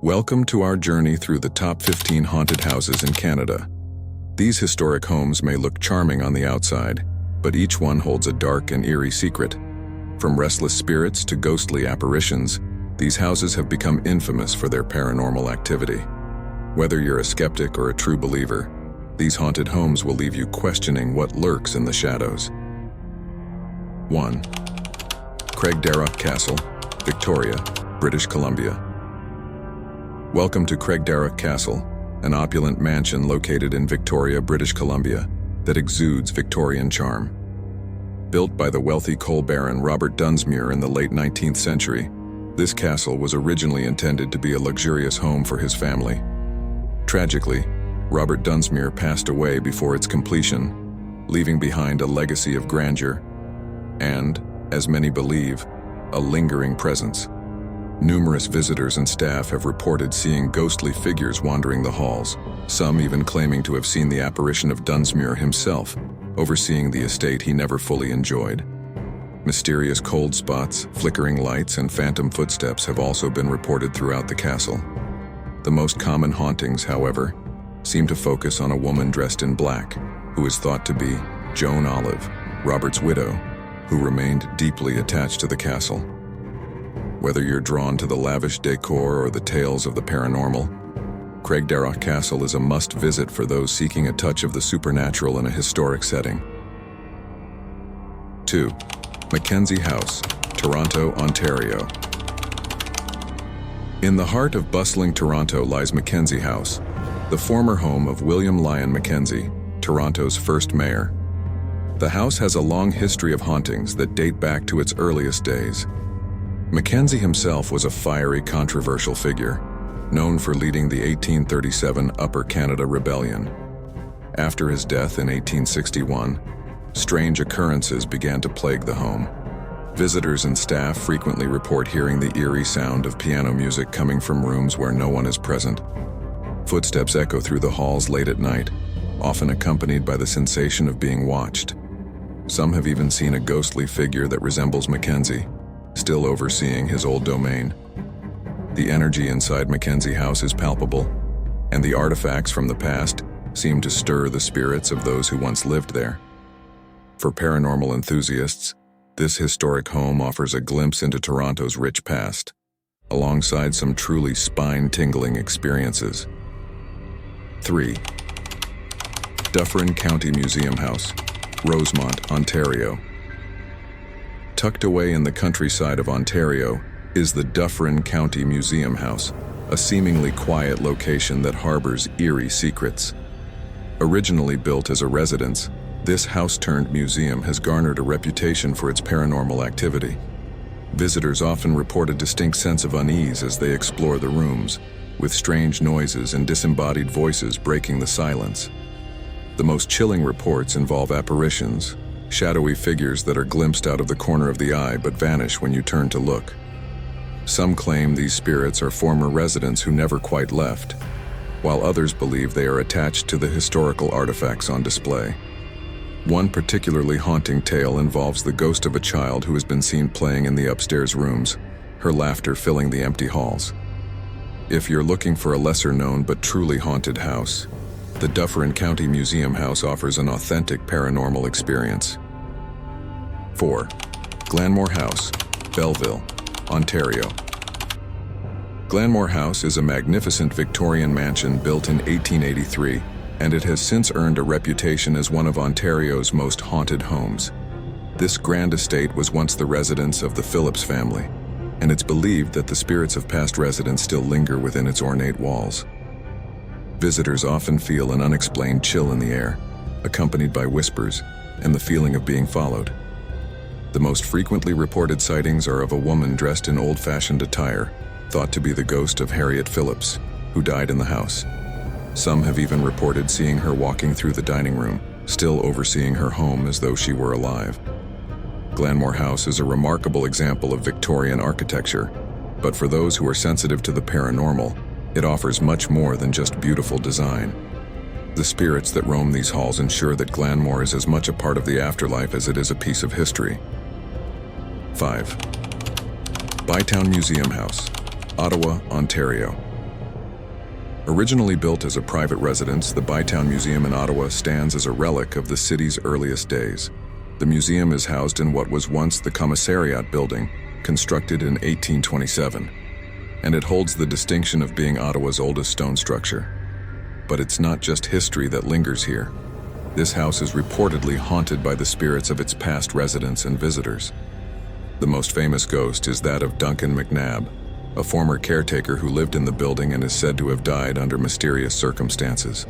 Welcome to our journey through the top 15 haunted houses in Canada. These historic homes may look charming on the outside, but each one holds a dark and eerie secret. From restless spirits to ghostly apparitions, these houses have become infamous for their paranormal activity. Whether you're a skeptic or a true believer, these haunted homes will leave you questioning what lurks in the shadows. 1. Craigdarroch Castle, Victoria, British Columbia. Welcome to Craigdarroch Castle, an opulent mansion located in Victoria, British Columbia, that exudes Victorian charm. Built by the wealthy coal baron Robert Dunsmuir in the late 19th century, this castle was originally intended to be a luxurious home for his family. Tragically, Robert Dunsmuir passed away before its completion, leaving behind a legacy of grandeur and, as many believe, a lingering presence. Numerous visitors and staff have reported seeing ghostly figures wandering the halls, some even claiming to have seen the apparition of Dunsmuir himself, overseeing the estate he never fully enjoyed. Mysterious cold spots, flickering lights, and phantom footsteps have also been reported throughout the castle. The most common hauntings, however, seem to focus on a woman dressed in black, who is thought to be Joan Olive, Robert's widow, who remained deeply attached to the castle. Whether you're drawn to the lavish decor or the tales of the paranormal, Craigdarroch Castle is a must-visit for those seeking a touch of the supernatural in a historic setting. 2. McKenzie House, Toronto, Ontario. In the heart of bustling Toronto lies McKenzie House, the former home of William Lyon McKenzie, Toronto's first mayor. The house has a long history of hauntings that date back to its earliest days. McKenzie himself was a fiery, controversial figure, known for leading the 1837 Upper Canada Rebellion. After his death in 1861, strange occurrences began to plague the home. Visitors and staff frequently report hearing the eerie sound of piano music coming from rooms where no one is present. Footsteps echo through the halls late at night, often accompanied by the sensation of being watched. Some have even seen a ghostly figure that resembles McKenzie, still overseeing his old domain. The energy inside McKenzie House is palpable, and the artifacts from the past seem to stir the spirits of those who once lived there. For paranormal enthusiasts, this historic home offers a glimpse into Toronto's rich past, alongside some truly spine-tingling experiences. 3. Dufferin County Museum House, Rosemont, Ontario. Tucked away in the countryside of Ontario is the Dufferin County Museum House, a seemingly quiet location that harbors eerie secrets. Originally built as a residence, this house-turned-museum has garnered a reputation for its paranormal activity. Visitors often report a distinct sense of unease as they explore the rooms, with strange noises and disembodied voices breaking the silence. The most chilling reports involve apparitions, shadowy figures that are glimpsed out of the corner of the eye but vanish when you turn to look. Some claim these spirits are former residents who never quite left, while others believe they are attached to the historical artifacts on display. One particularly haunting tale involves the ghost of a child who has been seen playing in the upstairs rooms, her laughter filling the empty halls. If you're looking for a lesser-known but truly haunted house, the Dufferin County Museum House offers an authentic paranormal experience. 4. Glenmore House, Belleville, Ontario. Glenmore House is a magnificent Victorian mansion built in 1883, and it has since earned a reputation as one of Ontario's most haunted homes. This grand estate was once the residence of the Phillips family, and it's believed that the spirits of past residents still linger within its ornate walls. Visitors often feel an unexplained chill in the air, accompanied by whispers and the feeling of being followed. The most frequently reported sightings are of a woman dressed in old-fashioned attire, thought to be the ghost of Harriet Phillips, who died in the house. Some have even reported seeing her walking through the dining room, still overseeing her home as though she were alive. Glenmore House is a remarkable example of Victorian architecture, but for those who are sensitive to the paranormal, it offers much more than just beautiful design. The spirits that roam these halls ensure that Glenmore is as much a part of the afterlife as it is a piece of history. 5. Byton Museum House, Ottawa, Ontario. Originally built as a private residence, the Byton Museum in Ottawa stands as a relic of the city's earliest days. The museum is housed in what was once the Commissariat building, constructed in 1827, and it holds the distinction of being Ottawa's oldest stone structure. But it's not just history that lingers here. This house is reportedly haunted by the spirits of its past residents and visitors. The most famous ghost is that of Duncan McNabb, a former caretaker who lived in the building and is said to have died under mysterious circumstances.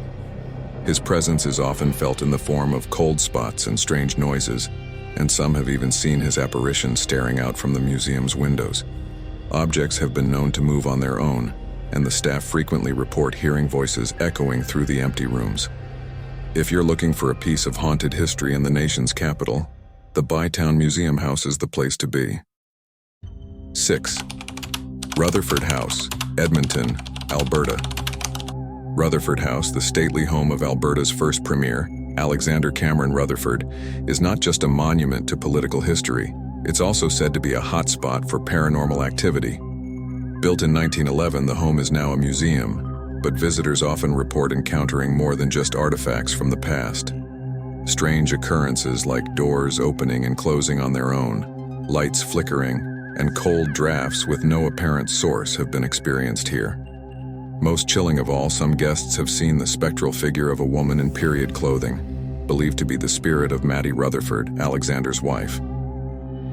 His presence is often felt in the form of cold spots and strange noises, and some have even seen his apparition staring out from the museum's windows. Objects have been known to move on their own, and the staff frequently report hearing voices echoing through the empty rooms. If you're looking for a piece of haunted history in the nation's capital, the Byton Museum House is the place to be. 6. Rutherford House, Edmonton, Alberta. Rutherford House, the stately home of Alberta's first premier, Alexander Cameron Rutherford, is not just a monument to political history, it's also said to be a hotspot for paranormal activity. Built in 1911, the home is now a museum, but visitors often report encountering more than just artifacts from the past. Strange occurrences like doors opening and closing on their own, lights flickering, and cold drafts with no apparent source have been experienced here. Most chilling of all, some guests have seen the spectral figure of a woman in period clothing, believed to be the spirit of Mattie Rutherford, Alexander's wife.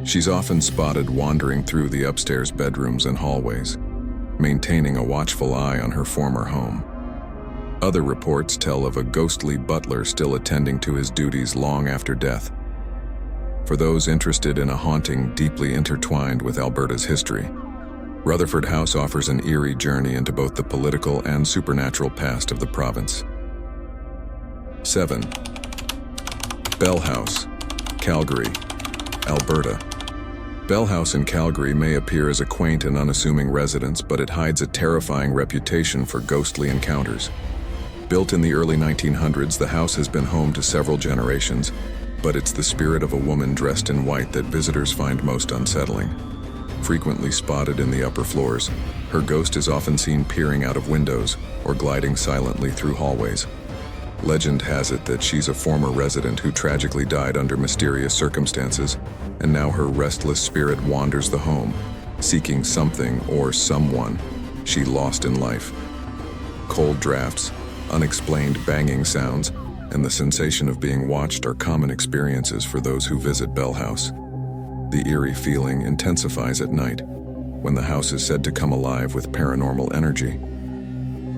She's often spotted wandering through the upstairs bedrooms and hallways, maintaining a watchful eye on her former home. Other reports tell of a ghostly butler still attending to his duties long after death. For those interested in a haunting deeply intertwined with Alberta's history, Rutherford House offers an eerie journey into both the political and supernatural past of the province. 7. Bellhouse, Calgary, Alberta. Bellhouse in Calgary may appear as a quaint and unassuming residence, but it hides a terrifying reputation for ghostly encounters. Built in the early 1900s, the house has been home to several generations, but it's the spirit of a woman dressed in white that visitors find most unsettling. Frequently spotted in the upper floors, her ghost is often seen peering out of windows or gliding silently through hallways. Legend has it that she's a former resident who tragically died under mysterious circumstances, and now her restless spirit wanders the home, seeking something or someone she lost in life. Cold drafts, unexplained banging sounds, and the sensation of being watched are common experiences for those who visit Bellhouse. The eerie feeling intensifies at night, when the house is said to come alive with paranormal energy.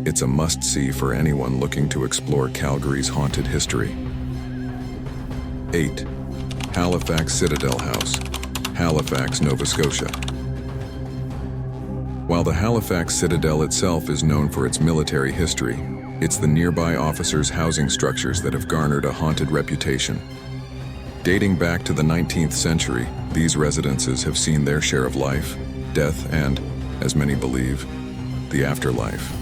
It's a must-see for anyone looking to explore Calgary's haunted history. 8. Halifax Citadel House, Halifax, Nova Scotia. While the Halifax Citadel itself is known for its military history, it's the nearby officers' housing structures that have garnered a haunted reputation. Dating back to the 19th century, these residences have seen their share of life, death, and, as many believe, the afterlife.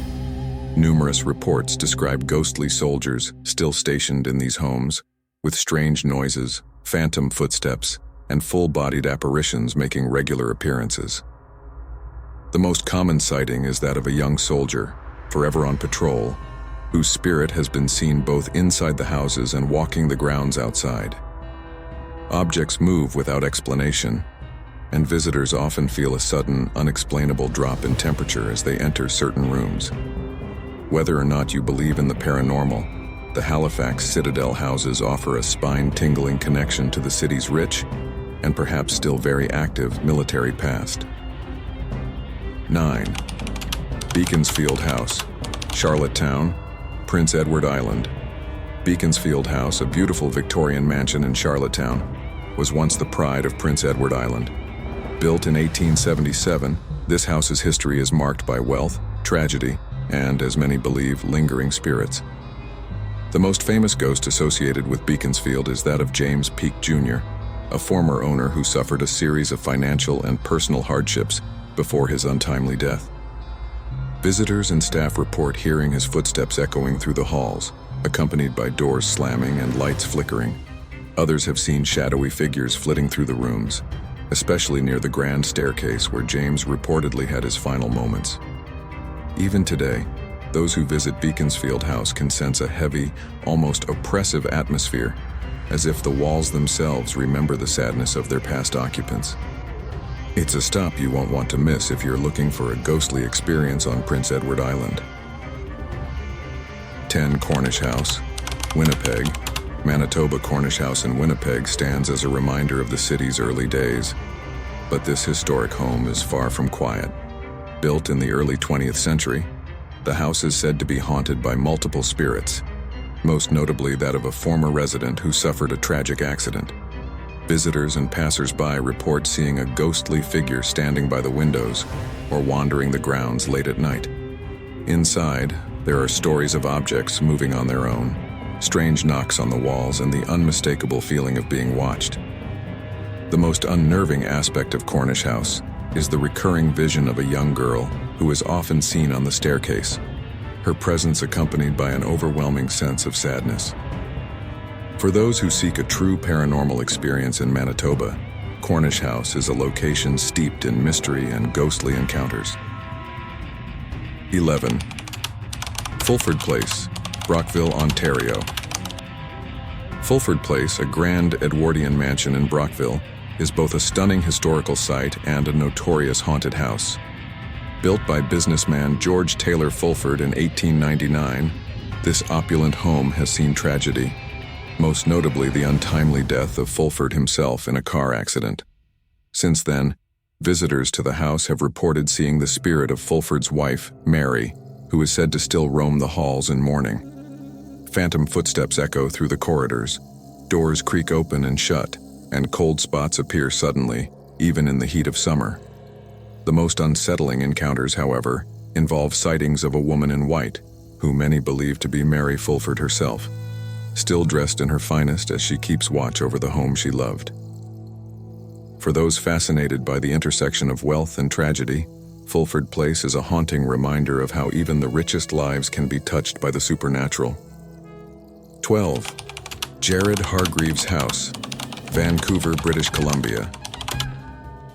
Numerous reports describe ghostly soldiers still stationed in these homes, with strange noises, phantom footsteps, and full-bodied apparitions making regular appearances. The most common sighting is that of a young soldier, forever on patrol, whose spirit has been seen both inside the houses and walking the grounds outside. Objects move without explanation, and visitors often feel a sudden, unexplainable drop in temperature as they enter certain rooms. Whether or not you believe in the paranormal, the Halifax Citadel houses offer a spine-tingling connection to the city's rich, and perhaps still very active, military past. 9. Beaconfield House, Charlottetown, Prince Edward Island. Beaconfield House, a beautiful Victorian mansion in Charlottetown, was once the pride of Prince Edward Island. Built in 1877, this house's history is marked by wealth, tragedy, and, as many believe, lingering spirits. The most famous ghost associated with Beaconsfield is that of James Peake Jr., a former owner who suffered a series of financial and personal hardships before his untimely death. Visitors and staff report hearing his footsteps echoing through the halls, accompanied by doors slamming and lights flickering. Others have seen shadowy figures flitting through the rooms, especially near the grand staircase where James reportedly had his final moments. Even today, Those who visit Beaconfield House can sense a heavy, almost oppressive atmosphere, as if the walls themselves remember the sadness of their past occupants. It's a stop you won't want to miss if you're looking for a ghostly experience on Prince Edward Island. 10 Cornish House, Winnipeg. Manitoba Cornish House in Winnipeg stands as a reminder of the city's early days. But this historic home is far from quiet. Built in the early 20th century, the house is said to be haunted by multiple spirits, most notably that of a former resident who suffered a tragic accident. Visitors and passers-by report seeing a ghostly figure standing by the windows or wandering the grounds late at night. Inside, there are stories of objects moving on their own, strange knocks on the walls, and the unmistakable feeling of being watched. The most unnerving aspect of Cornish House is the recurring vision of a young girl who is often seen on the staircase, her presence accompanied by an overwhelming sense of sadness. For those who seek a true paranormal experience in Manitoba, Cornish House is a location steeped in mystery and ghostly encounters. 11. Fulford Place, Brockville, Ontario. Fulford Place, a grand Edwardian mansion in Brockville, is both a stunning historical site and a notorious haunted house. Built by businessman George Taylor Fulford in 1899, this opulent home has seen tragedy, most notably the untimely death of Fulford himself in a car accident. Since then, visitors to the house have reported seeing the spirit of Fulford's wife, Mary, who is said to still roam the halls in mourning. Phantom footsteps echo through the corridors, doors creak open and shut, and cold spots appear suddenly, even in the heat of summer. The most unsettling encounters, however, involve sightings of a woman in white, who many believe to be Mary Fulford herself, still dressed in her finest as she keeps watch over the home she loved. For those fascinated by the intersection of wealth and tragedy, Fulford Place is a haunting reminder of how even the richest lives can be touched by the supernatural. 12. Jared Hargreaves House, Vancouver, British Columbia.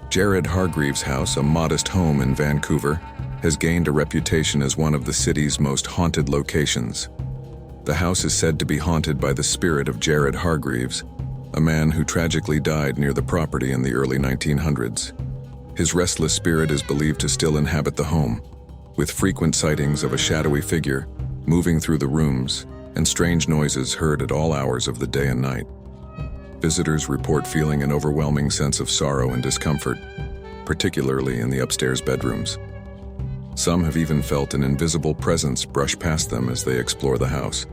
Jared Hargreaves House, a modest home in Vancouver, has gained a reputation as one of the city's most haunted locations. The house is said to be haunted by the spirit of Jared Hargreaves, a man who tragically died near the property in the early 1900s. His restless spirit is believed to still inhabit the home, with frequent sightings of a shadowy figure moving through the rooms and strange noises heard at all hours of the day and night. Visitors report feeling an overwhelming sense of sorrow and discomfort, particularly in the upstairs bedrooms. Some have even felt an invisible presence brush past them as they explore the house.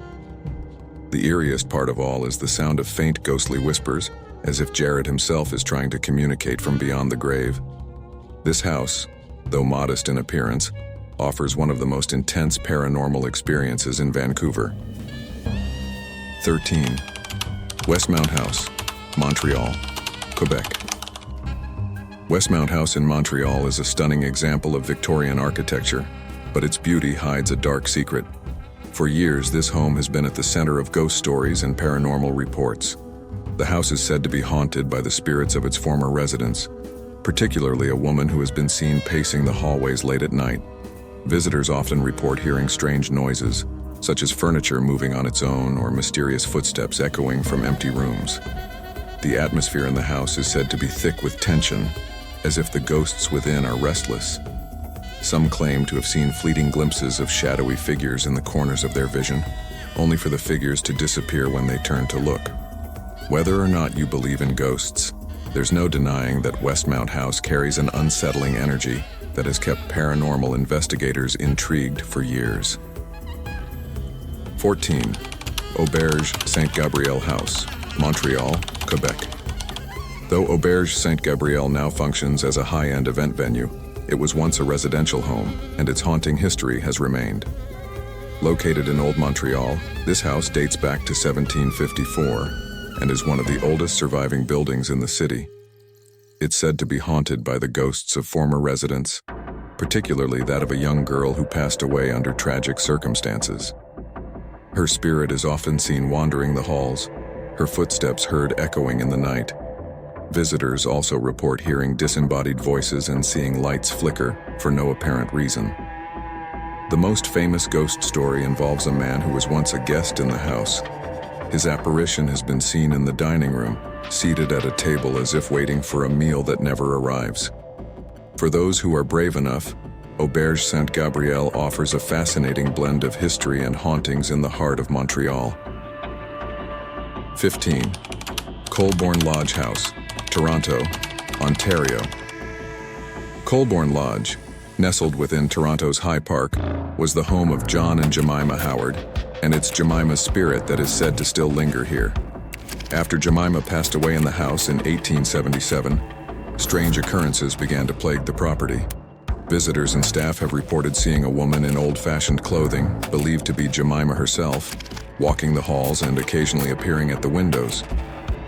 The eeriest part of all is the sound of faint ghostly whispers, as if Jared himself is trying to communicate from beyond the grave. This house, though modest in appearance, offers one of the most intense paranormal experiences in Vancouver. 13. Westmount House, Montreal, Quebec. Westmount House in Montreal is a stunning example of Victorian architecture, but its beauty hides a dark secret. For years, this home has been at the center of ghost stories and paranormal reports. The house is said to be haunted by the spirits of its former residents, particularly a woman who has been seen pacing the hallways late at night. Visitors often report hearing strange noises, such as furniture moving on its own or mysterious footsteps echoing from empty rooms. The atmosphere in the house is said to be thick with tension, as if the ghosts within are restless. Some claim to have seen fleeting glimpses of shadowy figures in the corners of their vision, only for the figures to disappear when they turn to look. Whether or not you believe in ghosts, there's no denying that Westmount House carries an unsettling energy that has kept paranormal investigators intrigued for years. 14. Oberge St. Gabrielle House, Montreal, Quebec. Though Oberge St. Gabrielle now functions as a high-end event venue, it was once a residential home, and its haunting history has remained. Located in Old Montreal, this house dates back to 1754 and is one of the oldest surviving buildings in the city. It's said to be haunted by the ghosts of former residents, particularly that of a young girl who passed away under tragic circumstances. Her spirit is often seen wandering the halls, her footsteps heard echoing in the night. Visitors also report hearing disembodied voices and seeing lights flicker for no apparent reason. The most famous ghost story involves a man who was once a guest in the house. His apparition has been seen in the dining room, seated at a table as if waiting for a meal that never arrives. For those who are brave enough, Oberge Saint Gabrielle offers a fascinating blend of history and hauntings in the heart of Montreal. 15. Colborne Lodge House, Toronto, Ontario. Colborne Lodge, nestled within Toronto's High Park, was the home of John and Jemima Howard, and it's Jemima's spirit that is said to still linger here. After Jemima passed away in the house in 1877, strange occurrences began to plague the property. Visitors and staff have reported seeing a woman in old-fashioned clothing, believed to be Jemima herself, walking the halls and occasionally appearing at the windows.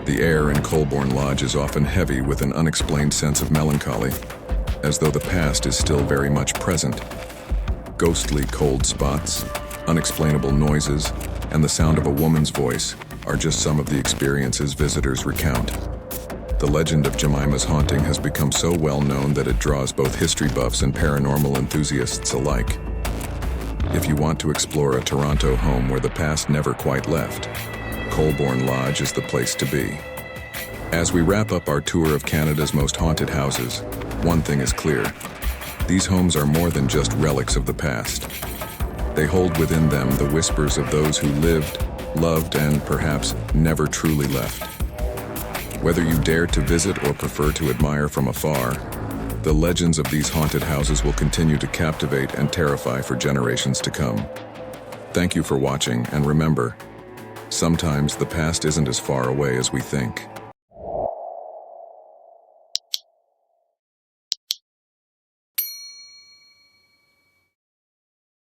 The air in Colborne Lodge is often heavy with an unexplained sense of melancholy, as though the past is still very much present. Ghostly cold spots, unexplainable noises, and the sound of a woman's voice are just some of the experiences visitors recount. The legend of Jemima's haunting has become so well known that it draws both history buffs and paranormal enthusiasts alike. If you want to explore a Toronto home where the past never quite left, Colborne Lodge is the place to be. As we wrap up our tour of Canada's most haunted houses, one thing is clear. These homes are more than just relics of the past. They hold within them the whispers of those who lived, loved, and perhaps never truly left. Whether you dare to visit or prefer to admire from afar, the legends of these haunted houses will continue to captivate and terrify for generations to come. Thank you for watching, and remember, sometimes the past isn't as far away as we think.